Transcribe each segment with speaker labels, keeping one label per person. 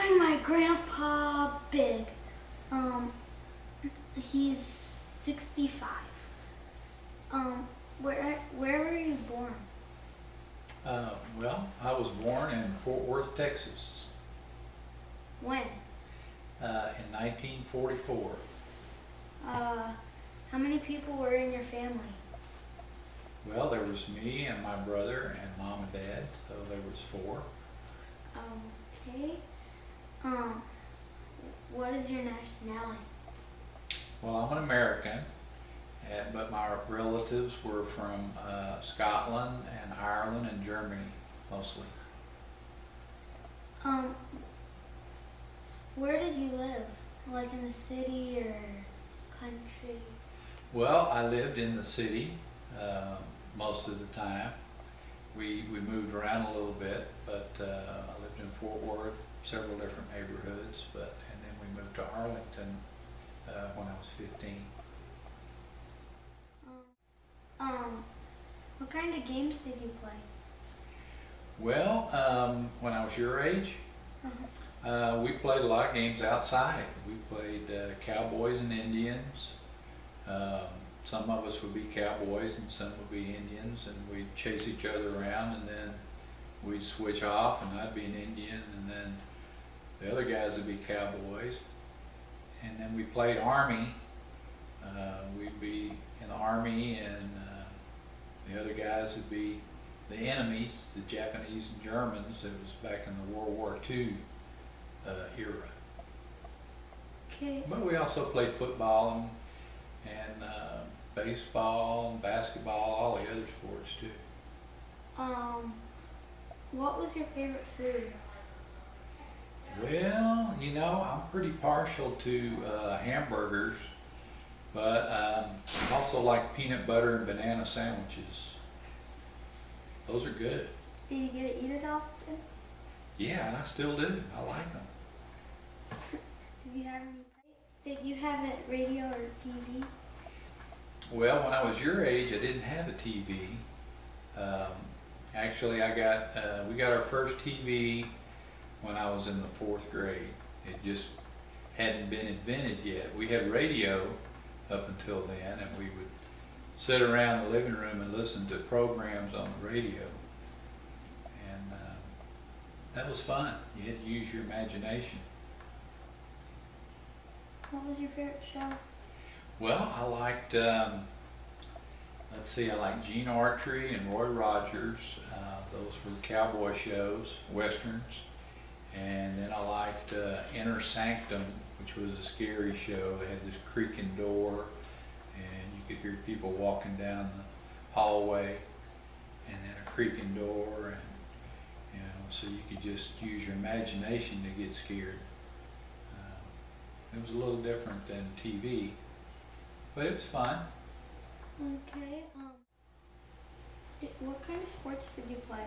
Speaker 1: calling my grandpa big. He's 65. Where were you born?
Speaker 2: Well, I was born in Fort Worth, Texas,
Speaker 1: When?
Speaker 2: in 1944.
Speaker 1: How many people were in your family?
Speaker 2: Well, there was me and my brother and mom and dad, so there was 4.
Speaker 1: Okay. What is your nationality?
Speaker 2: Well, I'm an American, but my relatives were from Scotland and Ireland and Germany, mostly.
Speaker 1: Where did you live? Like in the city or country?
Speaker 2: Well, I lived in the city most of the time. We moved around a little bit, but I lived in Fort Worth, several different neighborhoods, and then we moved to Arlington when I was 15.
Speaker 1: What kind of games did you play?
Speaker 2: Well, when I was your age, we played a lot of games outside. We played cowboys and Indians. Some of us would be cowboys and some would be Indians, and we'd chase each other around, and then we'd switch off, and I'd be an Indian, and then the other guys would be cowboys. And then we played Army. We'd be in the Army, and the other guys would be the enemies, the Japanese and Germans. It was back in the World War II era.
Speaker 1: Okay.
Speaker 2: But we also played football and baseball and basketball, all the other sports too.
Speaker 1: What was your favorite food?
Speaker 2: Well, I'm pretty partial to hamburgers, but I also like peanut butter and banana sandwiches. Those are good.
Speaker 1: Do you get to eat it often?
Speaker 2: Yeah, and I still do. I like them.
Speaker 1: Did you have a radio or TV?
Speaker 2: Well, when I was your age, I didn't have a TV. Actually, we got our first TV when I was in the 4th grade. It just hadn't been invented yet. We had radio up until then, and we would sit around the living room and listen to programs on the radio. And that was fun. You had to use your imagination.
Speaker 1: What was your favorite show?
Speaker 2: Well, I liked, I liked Gene Autry and Roy Rogers. Those were cowboy shows, westerns. And then I liked Inner Sanctum, which was a scary show. They had this creaking door, and you could hear people walking down the hallway, and then a creaking door, and so you could just use your imagination to get scared. It was a little different than TV, but it was fun.
Speaker 1: Okay. What kind of sports did you play?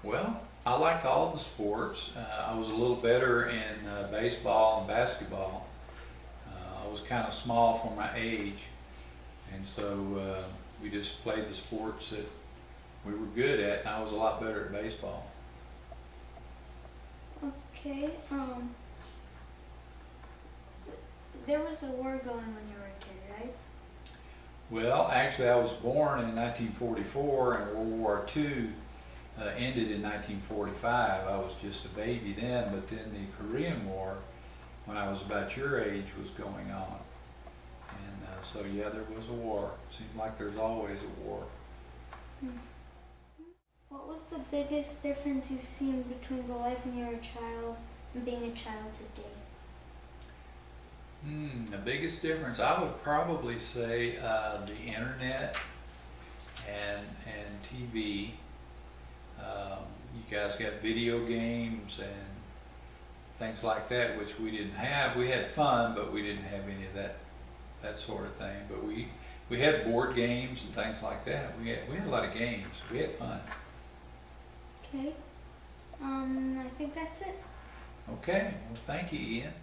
Speaker 2: Well, I liked all the sports. I was a little better in baseball and basketball. I was kind of small for my age, and so we just played the sports that we were good at, and I was a lot better at baseball.
Speaker 1: Okay. There was a war going when you were a kid, right?
Speaker 2: Well, actually, I was born in 1944, and World War II ended in 1945. I was just a baby then, but then the Korean War, when I was about your age, was going on. And so yeah, there was a war. Seems like there's always a war.
Speaker 1: What was the biggest difference you've seen between the life when you were a child and being a child today?
Speaker 2: The biggest difference, I would probably say the internet and TV. You guys got video games and things like that, which we didn't have. We had fun, but we didn't have any of that sort of thing. But we had board games and things like that. We had a lot of games. We had fun.
Speaker 1: Okay. I think that's it.
Speaker 2: Okay. Well, thank you, Ian.